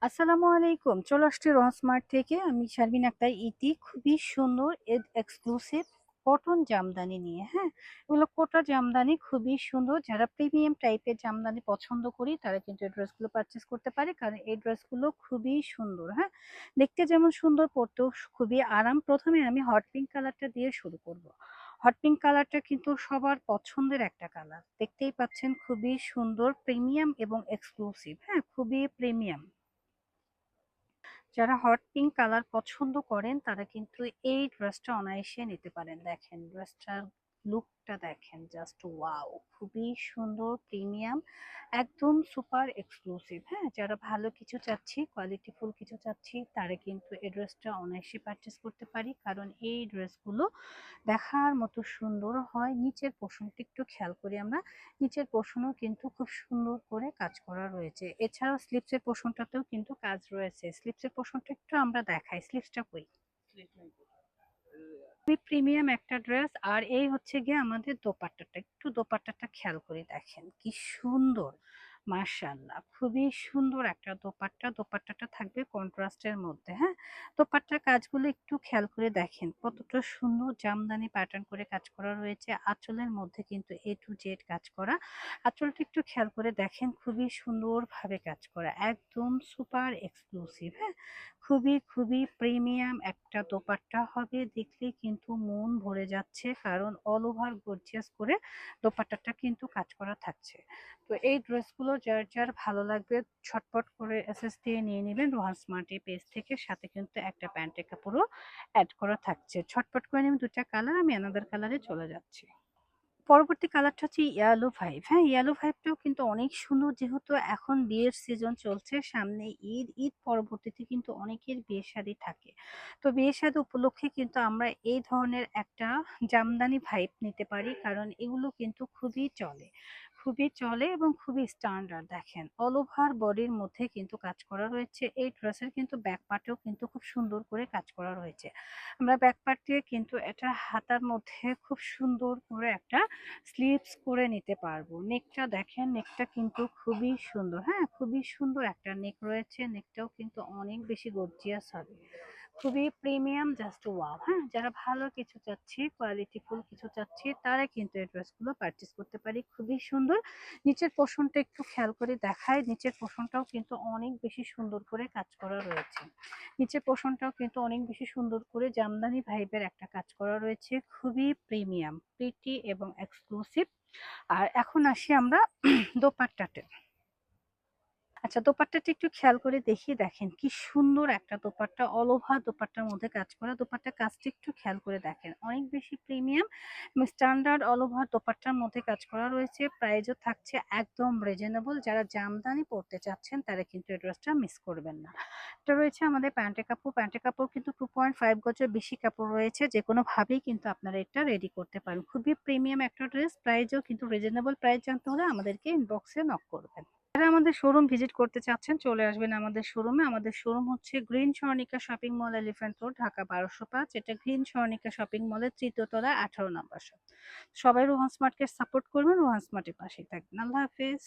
আসসালামু আলাইকুম। চলে আসছি রহস্মার্ট স্মার্ট থেকে। আমি শারমিন আক্তার ইতি। খুবই সুন্দর এক্সক্লুসিভ কটন জামদানি নিয়ে, হ্যাঁ? এগুলো কোটা জামদানি, খুবই সুন্দর। যারা প্রিমিয়াম টাইপের জামদানি পছন্দ করি তারা কিন্তু এই ড্রেসগুলো পারচেজ করতে পারে, কারণ এই ড্রেসগুলো খুবই সুন্দর, হ্যাঁ? দেখতে যেমন সুন্দর, পরতেও খুবই আরাম। প্রথমে আমি হট পিঙ্ক কালারটা দিয়ে শুরু করব। হট পিঙ্ক কালারটা কিন্তু সবার পছন্দের একটা কালার। দেখতেই পাচ্ছেন, খুবই সুন্দর, প্রিমিয়াম এবং এক্সক্লুসিভ, হ্যাঁ? খুবই প্রিমিয়াম। যারা হট পিঙ্ক কালার পছন্দ করেন তারা কিন্তু এই ড্রেসটা অনায়াসে নিতে পারেন। দেখেন ড্রেসটার লুকটা, দেখেন জাস্ট ওয়াও, খুবই সুন্দর, প্রিমিয়াম, একদম সুপার এক্সক্লুসিভ। হ্যাঁ, যারা ভালো কিছু চাচ্ছি, কোয়ালিটিফুল কিছু চাচ্ছি, তারা কিন্তু এই ড্রেসটা অনায়াসে পারচেস করতে পারি, কারণ এই ড্রেসগুলো দেখার মতো সুন্দর হয়। নিচের পোর্শনটা একটু খেয়াল করি আমরা, নিচের পোর্শনও কিন্তু খুব সুন্দর করে কাজ করা রয়েছে। এছাড়াও স্লিপসের পোর্শনটাতেও কিন্তু কাজ রয়েছে। স্লিপসের পোর্শনটা একটু আমরা দেখাই, স্লিপসটা কই। খুবই প্রিমিয়াম একটা ড্রেস। আর এই হচ্ছে গিয়ে আমাদের দোপাট্টাটা, একটু দোপাট্টাটা খেয়াল করে দেখেন কি সুন্দর, মাশাআল্লাহ, খুবই সুন্দর একটা দোপাট্টা। দোপাট্টাটা থাকবে কন্ট্রাস্টের মধ্যে, হ্যাঁ? দোপাট্টার কাজগুলো একটু খেয়াল করে দেখেন কতটা সুন্দর জামদানি প্যাটার্ন করে কাজ করা রয়েছে। আঁচলের মধ্যে কিন্তু এ টু জেড কাজ করা। আঁচলটা একটু খেয়াল করে দেখেন, খুবই সুন্দরভাবে কাজ করা, একদম সুপার এক্সক্লুসিভ, হ্যাঁ? খুবই খুবই প্রিমিয়াম একটা দোপাট্টা হবে, দেখলেই কিন্তু মন ভরে যাচ্ছে, কারণ অল ওভার গর্জিয়াস করে দোপাট্টাটা কিন্তু কাজ করা থাকছে। তো এই ড্রেসগুলো যার যার ভালো লাগবে ছটপট করে এসএস দিয়ে নিয়ে নেবেন রোহান স্মার্টের পেজ থেকে। সাথে কিন্তু একটা প্যান্টের কাপড়ও অ্যাড করা থাকছে। ছটপট করে নেবেন। দুটা কালার, আমি অ্যানাদার কালারে চলে যাচ্ছি। পরবর্তী কালারটা হচ্ছে ইয়েলো ফাইভ। হ্যাঁ, ইয়েলো ফাইভটাও কিন্তু অনেক সুন্দর, যেহেতু এখন বিয়ের সিজন চলছে, সামনে ঈদ। ঈদ পরবর্তীতে কিন্তু অনেকের বিয়ে শাদী থাকে। তো বিয়ে শাদী উপলক্ষে কিন্তু আমরা এই ধরনের একটা জামদানি ভাইব নিতে পারি, কারণ এগুলো কিন্তু খুবই চলে, খুবই চলে এবং খুবই স্ট্যান্ডার্ড। দেখেন অল ওভার বডির মধ্যে কিন্তু কাজ করা রয়েছে। এই ড্রেসের কিন্তু ব্যাক পার্টেও কিন্তু খুব সুন্দর করে কাজ করা রয়েছে। আমরা ব্যাক পার্ট দিয়ে কিন্তু এটা হাতার মধ্যে খুব সুন্দর করে একটা স্লিভস করে নিতে পারবো। নেকটা দেখেন, নেকটা কিন্তু খুবই সুন্দর, হ্যাঁ? খুবই সুন্দর একটা নেক রয়েছে। নেকটাও কিন্তু অনেক বেশি গর্জিয়াস হবে, খুবই প্রিমিয়াম, জাস্ট ওয়াও, হ্যাঁ? যারা ভালো কিছু চাচ্ছি, কোয়ালিটিফুল কিছু চাচ্ছি, তারা কিন্তু এই ড্রেসগুলো পারচেস করতে পারি। খুবই সুন্দর। নিচের পোর্শনটা একটু খেয়াল করে দেখায়। নিচের পোর্শনটাও কিন্তু অনেক বেশি সুন্দর করে কাজ করা রয়েছে। নিচের পোর্শনটাও কিন্তু অনেক বেশি সুন্দর করে জামদানি ভাইবের একটা কাজ করা রয়েছে। খুবই প্রিমিয়াম, প্রিটি এবং এক্সক্লুসিভ। আর এখন আসি আমরা দোপাট্টাতে। আচ্ছা, দোপাট্টাটা একটু খেয়াল করে দেখিয়ে দেখেন কি সুন্দর একটা দোপাট্টা, অল ওভার দোপাট্টার মধ্যে কাজ করা। দোপাট্টার কাজটা একটু খেয়াল করে দেখেন, অনেক বেশি প্রিমিয়াম এবং স্ট্যান্ডার্ড অল ওভার দোপাট্টার মধ্যে কাজ করা রয়েছে। প্রাইসও থাকছে একদম রিজনেবল। যারা জামদানি পড়তে চাচ্ছেন তারা কিন্তু এই ড্রেসটা মিস করবেন না। এটা রয়েছে আমাদের প্যান্টের কাপড়। প্যান্টের কাপড় কিন্তু 2.5 গজের বেশি কাপড় রয়েছে, যে কোনো ভাবেই কিন্তু আপনারা এটা রেডি করতে পারেন। খুবই প্রিমিয়াম একটা ড্রেস, প্রাইসও কিন্তু রিজনেবল। প্রাইস জানতে হলে আমাদেরকে ইনবক্সে নক করবেন। যারা আমাদের শোরুম ভিজিট করতে চাচ্ছেন চলে আসবেন আমাদের শোরুমে। আমাদের শোরুম হচ্ছে green Swarnika shopping mall, elephant road, Dhaka 1205। এটা গ্রিন স্বর্ণিকা শপিং মলের 3য় তলায় 18 নম্বর শপ। সবাই রোহান স্মার্টকে সাপোর্ট করবেন, রোহান স্মার্টের পাশেই থাকবেন। আল্লাহ হাফেজ।